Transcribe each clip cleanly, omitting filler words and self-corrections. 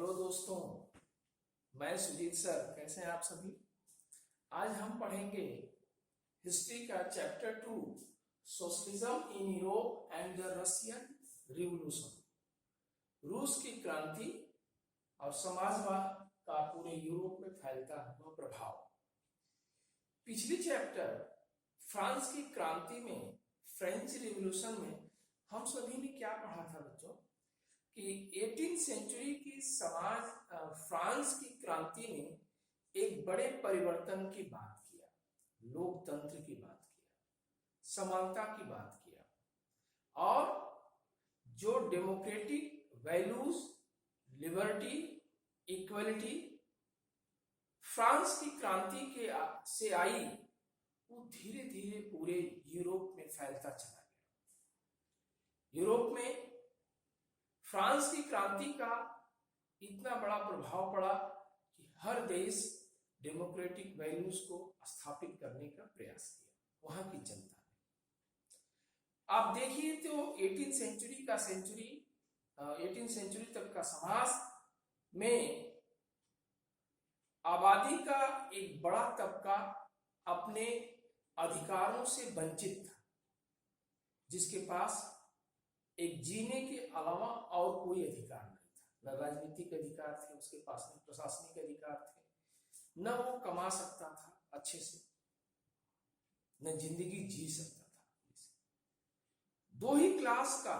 Hello दोस्तों, मैं Sujit sir. कैसे हैं आप सभी। आज हम पढ़ेंगे हिस्ट्री का chapter 2, socialism in Europe and the Russian revolution. रूस की क्रांति और समाजवाद का पूरे यूरोप में फैलता हुआ प्रभाव। पिछली चैप्टर फ्रांस की क्रांति में, फ्रेंच रिवॉल्यूशन में हम सभी ने क्या पढ़ा था बच्चों कि 18वीं सेंचुरी की फ्रांस की क्रांति ने एक बड़े परिवर्तन की बात किया, लोकतंत्र की बात किया, समानता की बात किया और जो democratic values, liberty, equality France की क्रांति के से आई, वो धीरे धीरे पूरे यूरोप में फैलता चला गया। यूरोप में फ्रांस की क्रांति का इतना बड़ा प्रभाव पड़ा कि हर देश डेमोक्रेटिक वैल्यूज को स्थापित करने का प्रयास किया वहां की जनता ने। आप देखिए तो 18वीं सेंचुरी तक का समाज में आबादी का एक बड़ा तबका अपने अधिकारों से वंचित था, जिसके पास एक जीने के अलावा और कोई अधिकार नहीं था। न राजनीतिक अधिकार थे उसके पास, न प्रशासनिक अधिकार थे, न वो कमा सकता था अच्छे से, न जिंदगी जी सकता था। दो ही क्लास का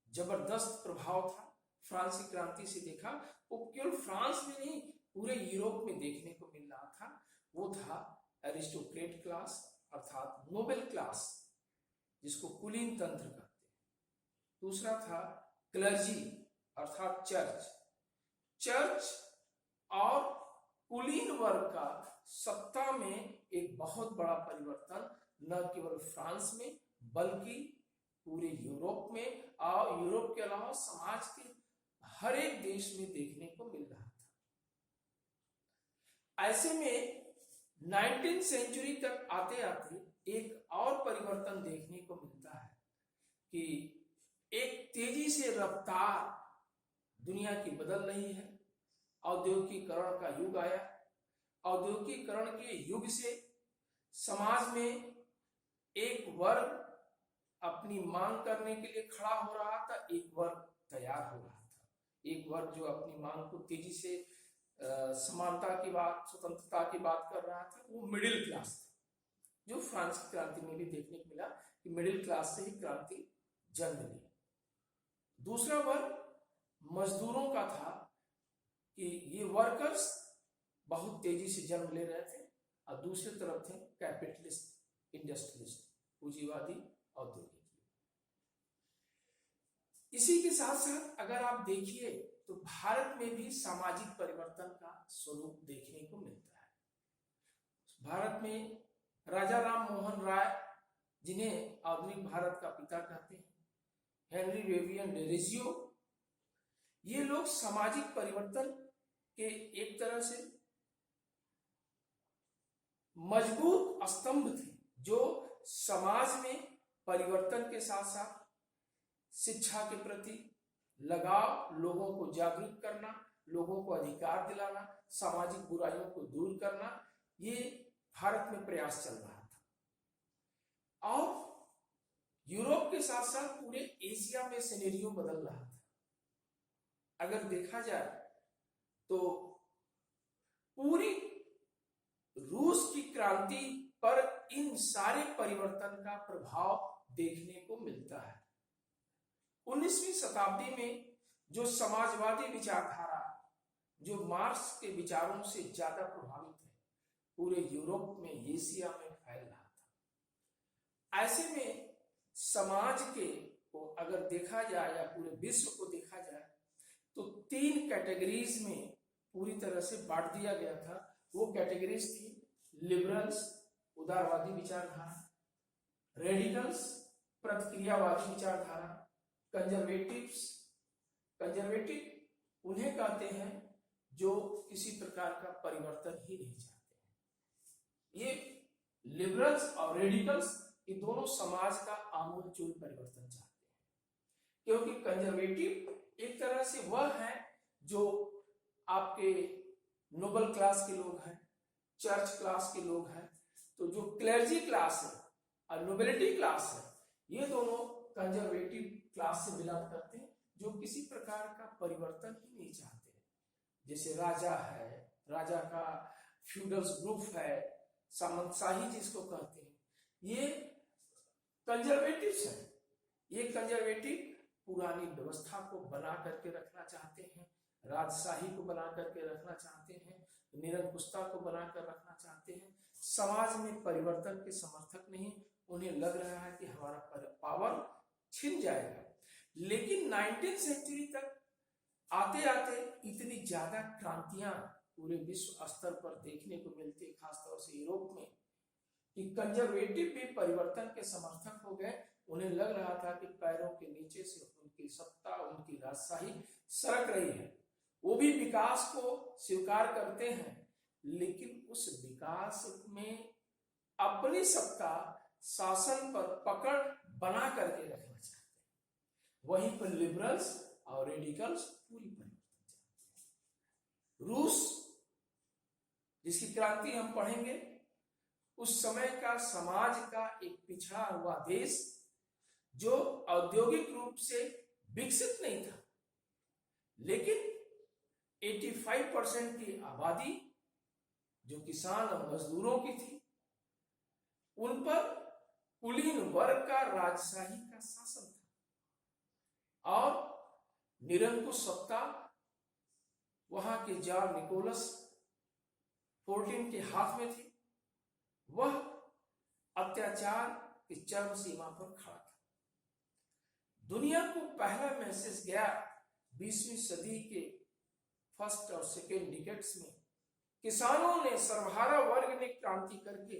जबरदस्त प्रभाव था फ्रांसीसी क्रांति से देखा। वो केवल फ्रांस में नहीं, पूरे यूरोप में देखने को मिल रहा था। वो था एरिस्टोक्रेट क्लास, अर्थात नोबेल क्लास, जिसको कुलीन तंत्र कहते हैं। दूसरा था क्लर्जी अर्थात चर्च और कुलीन वर्ग का सत्ता में एक बहुत बड़ा परिवर्तन न केवल फ्रांस में बल्कि पूरे यूरोप में और यूरोप के अलावा समाज के हर एक देश में देखने को मिल रहा था। ऐसे में 19वीं सेंचुरी तक आते आते एक और परिवर्तन देखने को मिलता है कि एक तेजी से रफ्तार दुनिया की बदल रही है। औद्योगिकीकरण का युग आया। औद्योगिकीकरण के युग से समाज में एक वर्ग अपनी मांग करने के लिए खड़ा हो रहा था, एक वर्ग तैयार हो रहा था। एक वर्ग जो अपनी मांग को तेजी से समानता की बात, स्वतंत्रता की बात कर रहा था, वो मिडिल क्लास था, जो फ्रांस की क्रांति में भी देखने को मिला कि मिडिल क्लास से ही क्रांति जन्म ली। दूसरा वर्ग मजदूरों का था कि ये वर्कर्स बहुत तेजी से जन्म ले रहे थे, और दूसरी तरफ थे कैपिटलिस्ट, इंडस्ट्रियलिस्ट, पूंजीवादी, औद्योगिक। इसी के साथ साथ अगर आप देखिए तो भारत में भी सामाजिक परिवर्तन का स्वरूप देखने को मिलता है। भारत में राजा राम मोहन राय, जिन्हें आधुनिक भारत का पिता कहते हैं, हेनरी वेवियन डेरिजियो, ये लोग सामाजिक परिवर्तन के एक तरह से मजबूत स्तंभ थे, जो समाज में परिवर्तन के साथ साथ शिक्षा के प्रति लगाव, लोगों को जागरूक करना, लोगों को अधिकार दिलाना, सामाजिक बुराइयों को दूर करना, ये भारत में प्रयास चल रहा था। और यूरोप के साथ साथ पूरे एशिया में सिनेरियो बदल रहा था। अगर देखा जाए तो पूरी रूस की क्रांति पर इन सारे परिवर्तन का प्रभाव देखने को मिलता है। 19वीं शताब्दी में जो समाजवादी विचारधारा, जो मार्क्स के विचारों से ज्यादा प्रभावित है, पूरे यूरोप में, एशिया में फैल रहा था। ऐसे में समाज के को अगर देखा जाए या पूरे विश्व को देखा जाए तो 3 कैटेगरीज में पूरी तरह से बांट दिया गया था। वो कैटेगरीज थी लिबरल्स, उदारवादी विचारधारा, रेडिकल्स, प्रतिक्रियावादी विचारधारा, कंजर्वेटिव उन्हें कहते हैं जो किसी प्रकार का परिवर्तन ही नहीं चाहते हैं। ये लिबरल्स और रेडिकल्स, ये दोनों समाज का आमूलचूल परिवर्तन चाहते हैं, क्योंकि कंजर्वेटिव एक तरह से वह है जो आपके नोबल क्लास के लोग हैं, चर्च क्लास के लोग हैं, तो जो क्लर्जी क्लास है और नोबिलिटी क्लास है, ये दोनों कंजर्वेटिव क्लास से बिलोंग करते हैं, जो किसी प्रकार का परिवर्तन ही नहीं चाहते। जैसे राजा है, राजा का फ्यूडल्स ग्रुप है, सामंतशाही जिसको कहते हैं, ये कंजर्वेटिव्स हैं। ये कंजर्वेटिव पुरानी व्यवस्था को बना करके रखना चाहते हैं, राजशाही को बना करके रखना चाहते हैं, निरंकुशता को बनाकर रखना चाहते हैं, समाज में परिवर्तन के समर्थक नहीं। उन्हें लग रहा है कि हमारा पावर छिन जाएगा। लेकिन 19वीं सेंचुरी तक आते आते इतनी ज्यादा क्रांतियां पूरे विश्व स्तर पर देखने को मिलती, खासतौर से यूरोप में, कि कंजर्वेटिव भी परिवर्तन के समर्थक हो गए। उन्हें लग रहा था कि पैरों के नीचे से उनकी सत्ता, उनकी राजशाही सरक रही है। वो भी विकास को स्वीकार करते हैं, लेकिन उस विकास में अपनी सत्ता, शासन पर पकड़ बना करके रखना चाहते हैं। वहीं पर लिबरल्स और रेडिकल्स पूरी परिवर्तन चाहते हैं। रूस, जिसकी क्रांति हम पढ़ेंगे, उस समय का समाज का एक पिछड़ा हुआ देश, जो औद्योगिक रूप से विकसित नहीं था, लेकिन 85% की आबादी जो किसान और मजदूरों की थी, उन पर कुलीन वर्ग का राजशाही का शासन था और निरंकुश सत्ता वहां के जार निकोलस 14 के हाथ में थी। वह अत्याचार की चरम सीमा पर खड़ा था। दुनिया को पहला मैसेज गया 20वीं सदी के फर्स्ट और सेकेंड डिकेड्स में। किसानों ने, सर्वहारा वर्ग ने क्रांति करके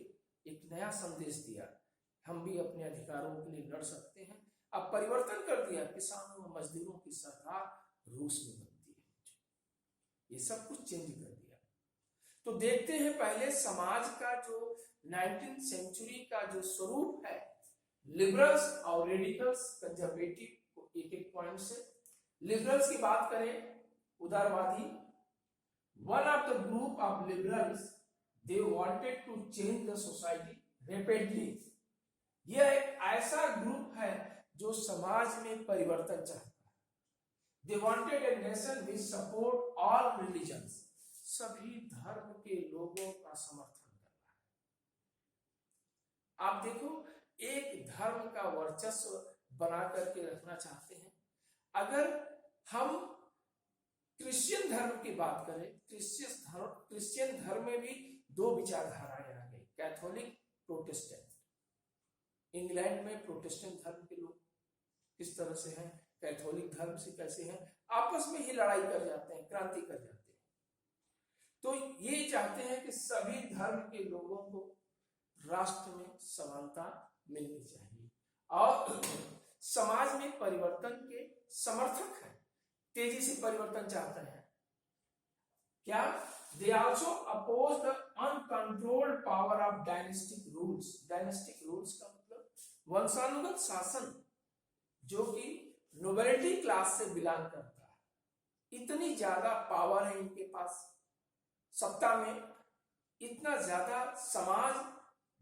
एक नया संदेश दिया, हम भी अपने अधिकारों के लिए लड़ सकते हैं। अब परिवर्तन कर दिया, किसानों और मजदूरों की सरकार रूस में बनती है। ये सब कुछ चेंज कर दिया। तो देखते हैं पहले समाज का जो 19वीं सेंचुरी का जो स्वरूप है, लिबरल्स और रेडिकल्स, कंजर्वेटिव को एक एक पॉइंट से। लिबरल्स की बात करें, उदारवादी, one of the group of liberals, they wanted to change the society rapidly। यह एक ऐसा ग्रुप है जो समाज में परिवर्तन चाहता है। They wanted a nation which support all religions, सभी धर्म के लोगों का समर्थन कर रहा है। आप देखो, एक धर्म का वर्चस्व बना करके रखना चाहते हैं। अगर हम क्रिश्चियन धर्म की बात करें, क्रिश्चियन धर्म में भी दो विचारधाराएं आ गई, कैथोलिक, प्रोटेस्टेंट। इंग्लैंड में प्रोटेस्टेंट धर्म के लोग किस तरह से हैं, कैथोलिक धर्म से कैसे हैं, आपस में ही लड़ाई कर जाते हैं, क्रांति कर जाते हैं। तो ये चाहते हैं कि सभी धर्म के लोगों को राष्ट्र में समानता मिलनी चाहिए और समाज में परिवर्तन के समर्थक है, तेजी से परिवर्तन चाहते हैं। क्या? They also oppose the uncontrolled power of dynastic rules। Dynastic rules का मतलब वंशानुगत शासन, जो कि नोबिलिटी क्लास से बिलोंग करता है। इतनी ज्यादा पावर है इनके पास सत्ता में, इतना ज्यादा समाज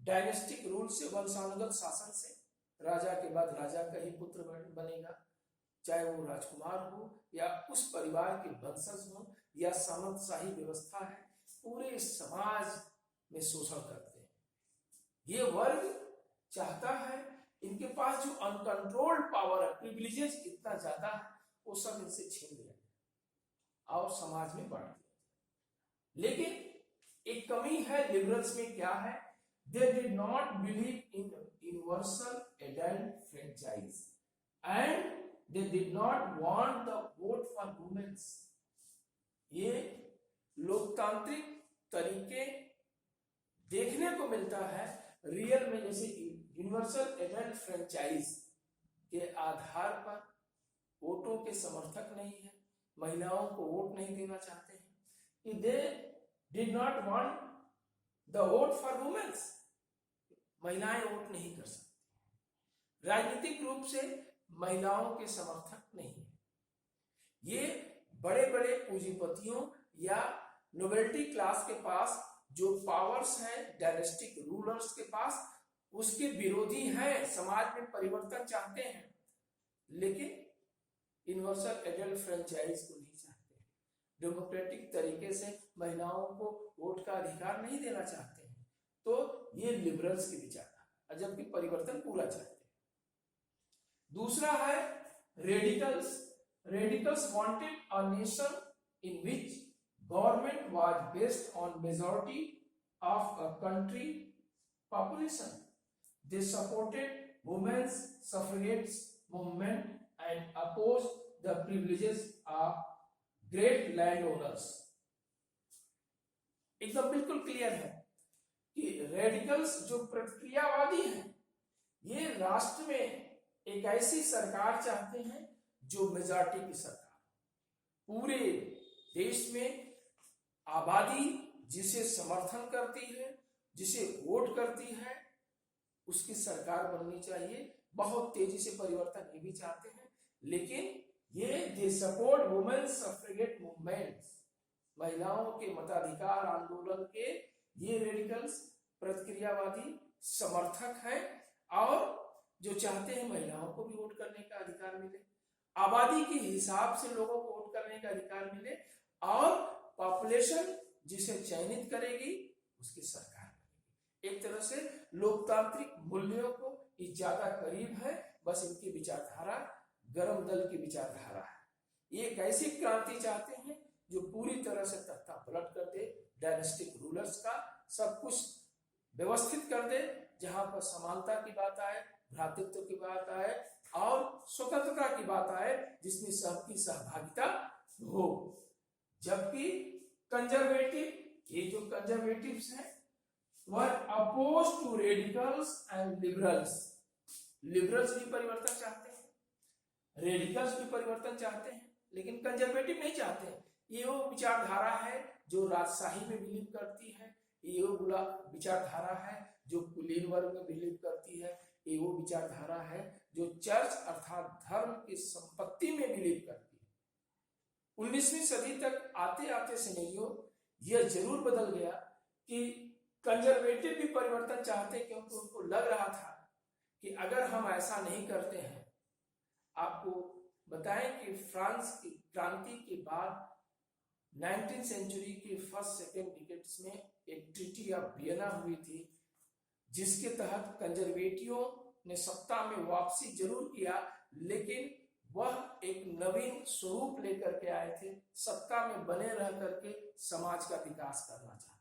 डायनेस्टिक रूल से, वंशानुगत शासन से, राजा के बाद राजा का ही पुत्र बनेगा, चाहे वो राजकुमार हो या उस परिवार के वंशज हो या सामंतशाही व्यवस्था है, पूरे समाज में शोषण करते हैं। ये वर्ग चाहता है, इनके पास जो अनकंट्रोल्ड पावर है, प्रिविलेजेस इतना ज्यादा है, वो सब इनसे छीन लिया और समाज में बांट दिया। लेकिन एक कमी है लिबरल्स में, क्या है? They did not believe in universal adult franchise and they did not want the vote for women। ये लोकतांत्रिक तरीके देखने को मिलता है रियल में, जैसे यूनिवर्सल एडल्ट फ्रेंचाइज के आधार पर वोटों के समर्थक नहीं है, महिलाओं को वोट नहीं देना चाहते हैं, कि they did not want the vote for womens, महिलाएं वोट नहीं कर सकती, राजनीतिक रूप से महिलाओं के समर्थक नहीं है। ये बड़े बड़े पूंजीपतियों या नोबेलिटी क्लास के पास जो पावर्स हैं, डायनेस्टिक रूलर्स के पास, उसके विरोधी हैं, समाज में परिवर्तन चाहते हैं, लेकिन यूनिवर्सल एडल्ट फ्रेंचाइज को नहीं चाहते, डेमोक्रेटिक तरीके से महिलाओं को वोट का अधिकार नहीं देना चाहते हैं। तो ये लिबरल्स की विचारधारा, जबकि परिवर्तन पूरा चाहते हैं। दूसरा है radicals. Radicals wanted a nation in which government was based on majority of a country population. They supported women's suffragettes movement and opposed the privileges of great landowners. एकदम बिल्कुल क्लियर है कि रेडिकल्स जो प्रतिक्रियावादी हैं, ये राष्ट्र में एक ऐसी सरकार चाहते हैं जो मेजॉरिटी की सरकार, पूरे देश में आबादी जिसे समर्थन करती है, जिसे वोट करती है, उसकी सरकार बननी चाहिए। बहुत तेजी से परिवर्तन ये भी चाहते हैं, लेकिन ये दे सपोर्ट वुमेन्स सफ्रेगेट मूवमेंट्स, महिलाओं के मताधिकार आंदोलन के ये रेडिकल्स प्रतिक्रियावादी समर्थक हैं और जो चाहते हैं महिलाओं को भी वोट करने का अधिकार मिले, आबादी के हिसाब से लोगों को वोट करने का अधिकार मिले और पॉपुलेशन जिसे चयनित करेगी उसकी सरकार। एक तरह से लोकतांत्रिक मूल्यों को ज्यादा करीब है, बस इनकी विचारधारा गरम दल की विचारधारा है। ये एक ऐसी क्रांति चाहते हैं जो पूरी तरह से तख्ता पलट कर दे, डायनेस्टिक रूलर्स का सब कुछ व्यवस्थित कर दे, जहां पर समानता की बात आए, भ्रातृत्व की बात आए और स्वतंत्रता की बात आए, जिसमें सबकी सहभागिता हो। जबकि कंजर्वेटिव, ये जो कंजर्वेटिव्स हैं, were opposed to radicals and liberals. Liberals भी परिवर्तन चाहते हैं, रेडिकल्स भी परिवर्तन चाहते हैं, लेकिन कंजर्वेटिव नहीं चाहते हैं। ये वो विचारधारा है जो राजशाही में बिलीव करती है, ये वो विचारधारा है जो कुलीन वर्ग में बिलीव करती है, ये वो विचारधारा है जो चर्च अर्थात धर्म की संपत्ति में बिलीव करती है। 19वीं सदी तक आते आते सिनेरियो यह जरूर बदल गया कि कंजर्वेटिव भी परिवर्तन चाहते, क्योंकि उनको लग रहा था कि अगर हम ऐसा नहीं करते हैं, आपको बताएं कि फ्रांस की क्रांति के बाद 19वीं सेंचुरी के फर्स्ट सेकेंड डिकेड्स में एक ट्रीटी ऑफ वियना हुई थी, जिसके तहत कंजर्वेटिवों ने सत्ता में वापसी जरूर किया, लेकिन वह एक नवीन स्वरूप लेकर के आए थे, सत्ता में बने रह करके समाज का विकास करना चाहते,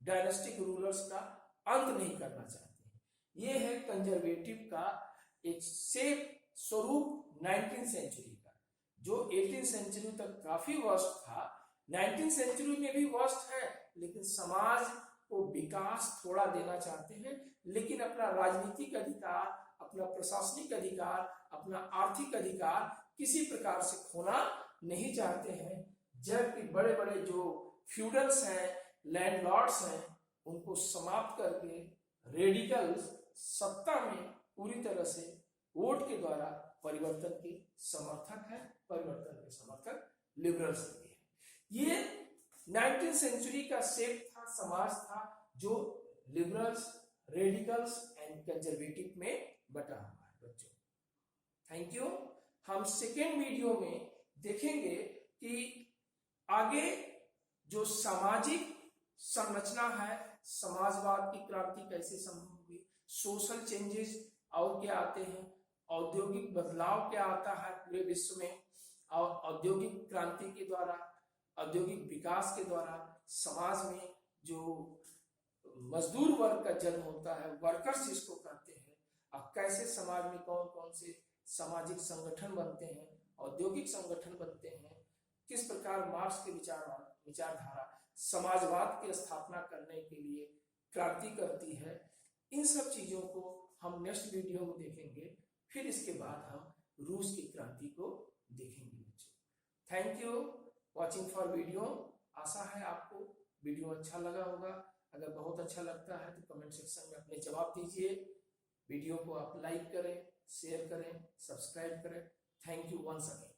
डायनेस्टिक रूलर्स का अंत नहीं करना चाहते। ये है कंजर्वेटिव का एक सेफ स्वरूप 19वीं सेंचुरी का, जो 18वीं सेंचुरी तक काफी वर्स्ट था, 19वीं सेंचुरी में भी वर्स्ट है, लेकिन समाज को विकास थोड़ा देना चाहते हैं, लेकिन अपना राजनीतिक अधिकार, अपना प्रशासनिक अधिकार, अपना आर्थिक अधिकार किसी प्रकार से खोना नहीं चाहते हैं। जबकि बड़े बड़े जो फ्यूडल्स हैं, लैंडलॉर्ड्स हैं, उनको समाप्त करके रेडिकल्स सत्ता में पूरी तरह से वोट के द्वारा परिवर्तन के समर्थक है, परिवर्तन के समर्थक लिबरल्स भी है। ये 19वीं सेंचुरी का शेप था, समाज था, जो लिबरल्स, रेडिकल्स एंड कंजर्वेटिव में बटा हुआ है। बच्चों, थैंक यू। हम सेकेंड वीडियो में देखेंगे कि आगे जो सामाजिक संरचना है, समाजवाद की क्रांति कैसे संभव हुई, सोशल चेंजेस और क्या आते हैं, औद्योगिक बदलाव क्या आता है पूरे विश्व में, और औद्योगिक क्रांति के द्वारा, औद्योगिक विकास के द्वारा समाज में जो मजदूर वर्ग का जन्म होता है, वर्कर्स जिसको कहते हैं, अब कैसे समाज में कौन कौन से सामाजिक संगठन बनते हैं, औद्योगिक संगठन बनते हैं, किस प्रकार मार्क्स के विचारधारा समाजवाद की स्थापना करने के लिए क्रांति करती है। इन सब चीजों को हम नेक्स्ट वीडियो में देखेंगे, फिर इसके बाद हम रूस की क्रांति को देखेंगे। बच्चों, thank you watching for video. आशा है आपको वीडियो अच्छा लगा होगा। अगर बहुत अच्छा लगता है तो कमेंट सेक्शन में अपने जवाब दीजिए। वीडियो को आप लाइक करें, शेयर करें, सब्सक्राइब करें। Thank you once again.